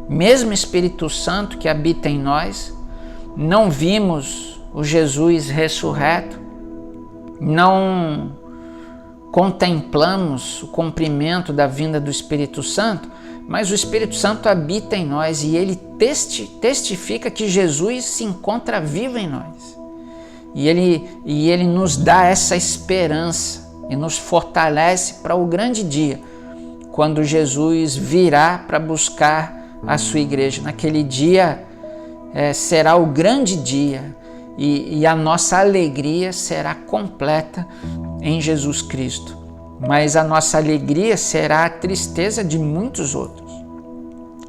mesmo Espírito Santo que habita em nós. Não vimos o Jesus ressurreto, não contemplamos o cumprimento da vinda do Espírito Santo, mas o Espírito Santo habita em nós e ele testifica que Jesus se encontra vivo em nós. E ele nos dá essa esperança e nos fortalece para o grande dia, quando Jesus virá para buscar a sua igreja. Naquele dia será o grande dia e a nossa alegria será completa em Jesus Cristo. Mas a nossa alegria será a tristeza de muitos outros.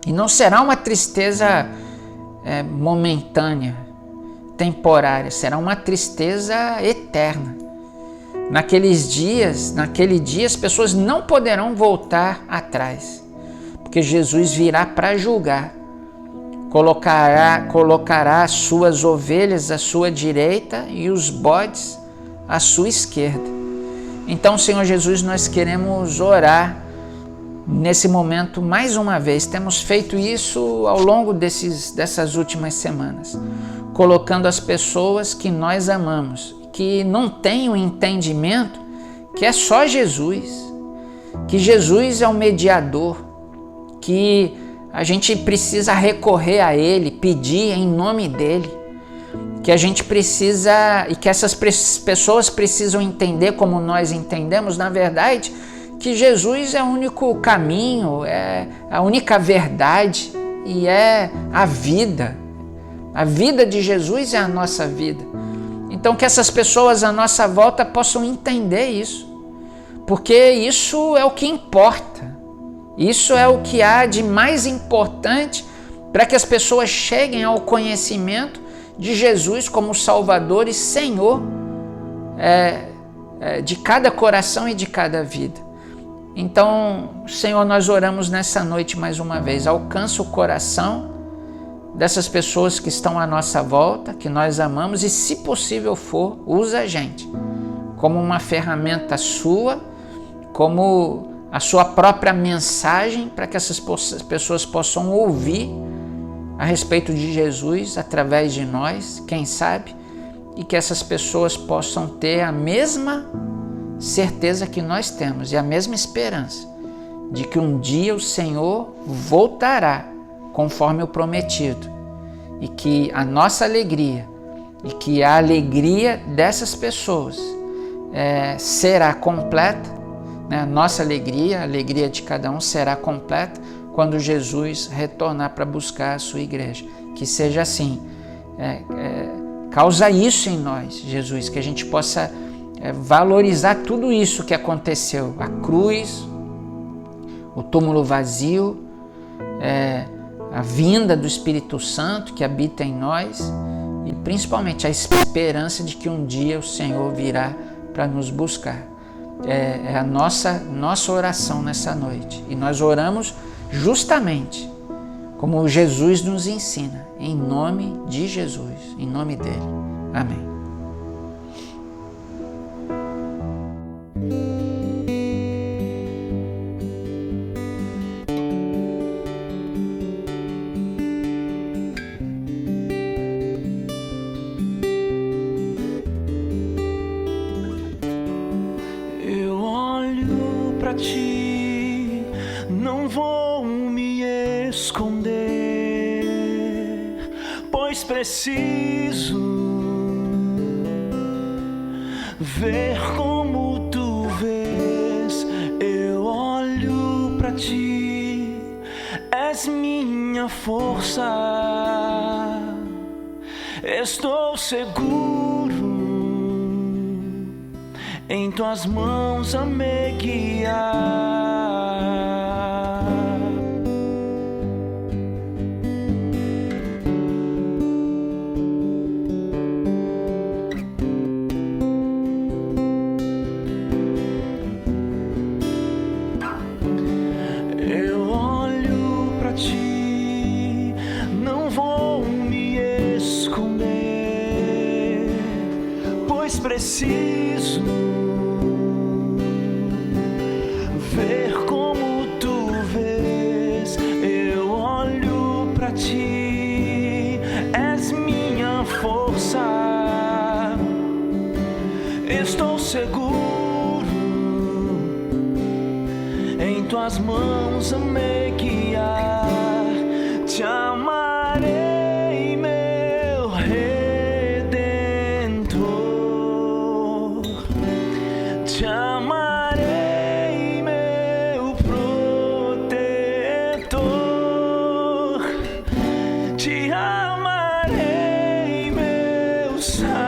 E não será uma tristeza momentânea, temporária, será uma tristeza eterna. Naquele dia as pessoas não poderão voltar atrás, porque Jesus virá para julgar. Colocará as suas ovelhas à sua direita e os bodes à sua esquerda. Então, Senhor Jesus, nós queremos orar nesse momento mais uma vez. Temos feito isso ao longo dessas últimas semanas, colocando as pessoas que nós amamos, que não têm o entendimento que é só Jesus, que Jesus é o mediador, que a gente precisa recorrer a Ele, pedir em nome dEle, que a gente precisa e que essas pessoas precisam entender, como nós entendemos, na verdade, que Jesus é o único caminho, é a única verdade e é a vida. A vida de Jesus é a nossa vida. Então que essas pessoas à nossa volta possam entender isso, porque isso é o que importa. Isso é o que há de mais importante para que as pessoas cheguem ao conhecimento de Jesus como Salvador e Senhor de cada coração e de cada vida. Então, Senhor, nós oramos nessa noite mais uma vez. Alcança o coração dessas pessoas que estão à nossa volta, que nós amamos, e se possível for, usa a gente como uma ferramenta sua, como a sua própria mensagem, para que essas pessoas possam ouvir a respeito de Jesus através de nós, quem sabe, e que essas pessoas possam ter a mesma certeza que nós temos e a mesma esperança de que um dia o Senhor voltará conforme o prometido, e que a nossa alegria e que a alegria dessas pessoas será completa, né? A nossa alegria, a alegria de cada um será completa quando Jesus retornar para buscar a sua igreja. Que seja assim. Causa isso em nós, Jesus, que a gente possa valorizar tudo isso que aconteceu, a cruz, o túmulo vazio, a vinda do Espírito Santo que habita em nós e principalmente a esperança de que um dia o Senhor virá para nos buscar. É a nossa oração nessa noite, e nós oramos justamente como Jesus nos ensina, em nome de Jesus, em nome dele. Amém. Ti, não vou me esconder, pois preciso ver como tu vês. Eu olho pra ti, és minha força, estou seguro em tuas mãos a me guiar. Eu olho pra ti, não vou me esconder, pois preciso ver como tu vês. Eu olho pra ti, és minha força, estou seguro em tuas mãos a me guiar. Te amarei, meu Redentor, te amarei, meu protetor, te amarei, meu Salvador.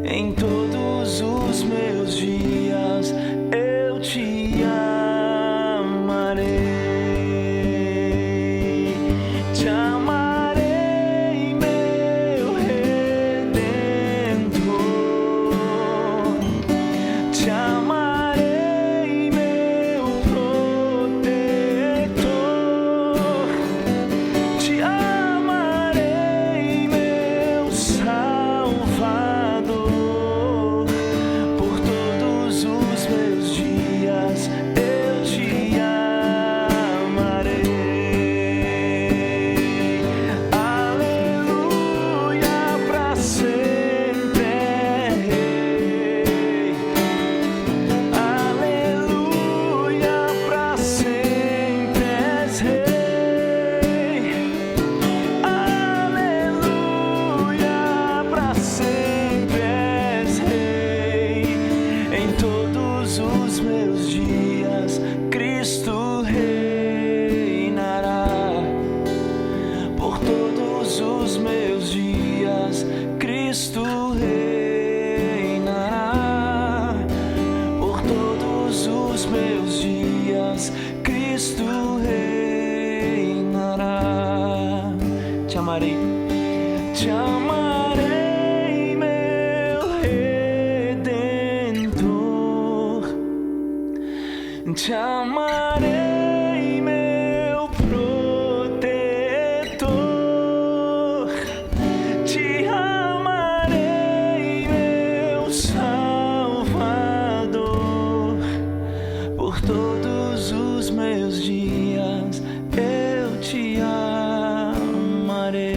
Em todos os meus dias eu te amarei. os meus dias, Cristo reinará. Por todos os meus dias, Cristo reinará. Te amarei, te amarei, meu Redentor. Te amarei, meu protetor. Te amarei, meu Salvador. Por todos os meus dias eu te amarei.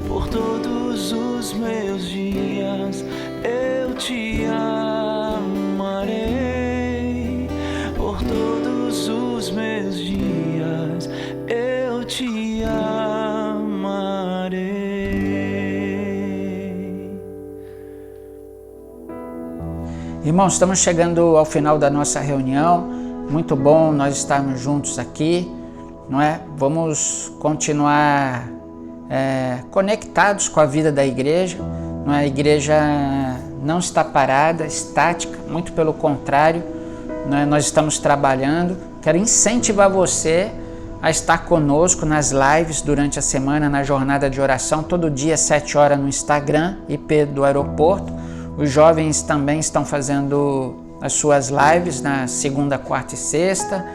Por todos os meus dias eu te amarei. Por todos os meus dias eu te amarei. Irmãos, estamos chegando ao final da nossa reunião. Muito bom nós estarmos juntos aqui, não é? Vamos continuar conectados com a vida da igreja, não é? A igreja não está parada, estática, muito pelo contrário, não é? Nós estamos trabalhando. Quero incentivar você a estar conosco nas lives durante a semana, na jornada de oração, todo dia às 7 horas no Instagram, IP do aeroporto. Os jovens também estão fazendo as suas lives na segunda, quarta e sexta.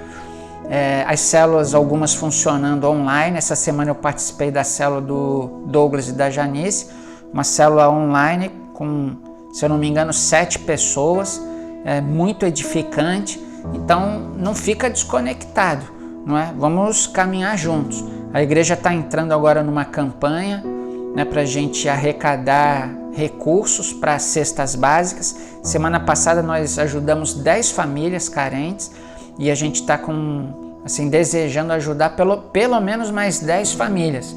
As células, algumas funcionando online. Essa semana eu participei da célula do Douglas e da Janice, uma célula online com, se eu não me engano, 7 pessoas, muito edificante. Então não fica desconectado, não é? Vamos caminhar juntos. A igreja está entrando agora numa campanha, né, para a gente arrecadar recursos para cestas básicas. Semana passada nós ajudamos 10 famílias carentes e a gente está desejando ajudar pelo menos mais 10 famílias.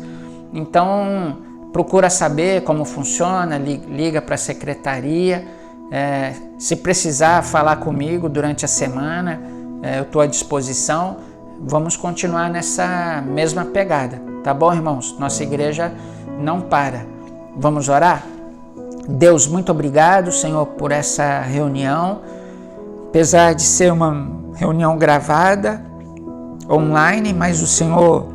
Então procura saber como funciona, liga para a secretaria. Se precisar falar comigo durante a semana, eu estou à disposição. Vamos continuar nessa mesma pegada, tá bom, irmãos? Nossa igreja não para. Vamos orar? Deus, muito obrigado, Senhor, por essa reunião. Apesar de ser uma reunião gravada, online, mas o Senhor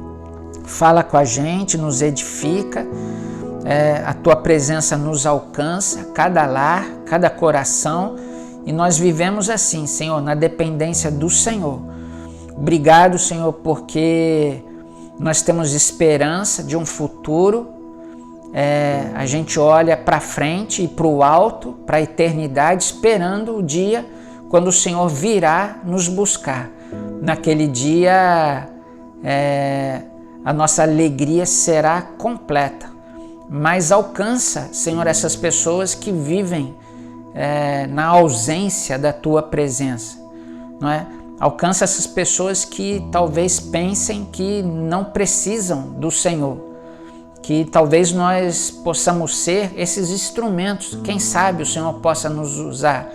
fala com a gente, nos edifica. A Tua presença nos alcança, cada lar, cada coração, e nós vivemos assim, Senhor, na dependência do Senhor. Obrigado, Senhor, porque nós temos esperança de um futuro. A gente olha para frente e para o alto, para a eternidade, esperando o dia quando o Senhor virá nos buscar. Naquele dia, a nossa alegria será completa. Mas alcança, Senhor, essas pessoas que vivem na ausência da Tua presença, não é? Alcança essas pessoas que talvez pensem que não precisam do Senhor, que talvez nós possamos ser esses instrumentos. Quem sabe o Senhor possa nos usar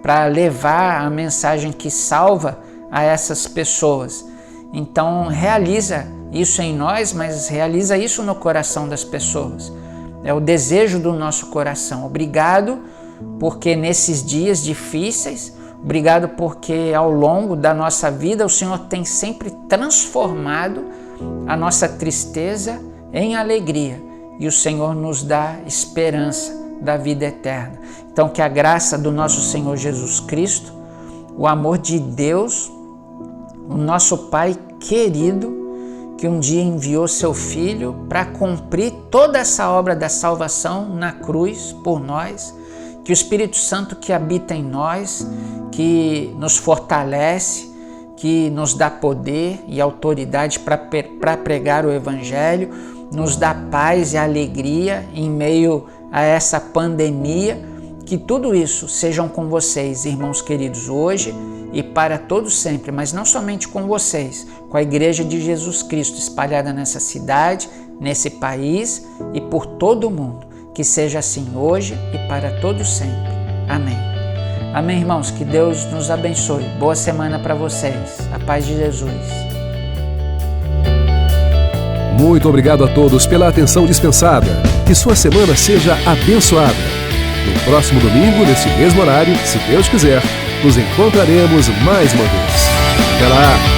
para levar a mensagem que salva a essas pessoas. Então realiza isso em nós, mas realiza isso no coração das pessoas. É o desejo do nosso coração. Obrigado porque nesses dias difíceis, obrigado porque ao longo da nossa vida o Senhor tem sempre transformado a nossa tristeza em alegria e o Senhor nos dá esperança da vida eterna. Então que a graça do nosso Senhor Jesus Cristo, o amor de Deus, o nosso Pai querido, que um dia enviou seu Filho para cumprir toda essa obra da salvação na cruz por nós, que o Espírito Santo que habita em nós, que nos fortalece, que nos dá poder e autoridade para pregar o Evangelho, nos dá paz e alegria em meio a essa pandemia. Que tudo isso sejam com vocês, irmãos queridos, hoje e para todos sempre, mas não somente com vocês, com a Igreja de Jesus Cristo espalhada nessa cidade, nesse país e por todo o mundo. Que seja assim hoje e para todos sempre. Amém. Amém, irmãos. Que Deus nos abençoe. Boa semana para vocês. A paz de Jesus. Muito obrigado a todos pela atenção dispensada. Que sua semana seja abençoada. No próximo domingo, nesse mesmo horário, se Deus quiser, nos encontraremos mais uma vez. Até lá!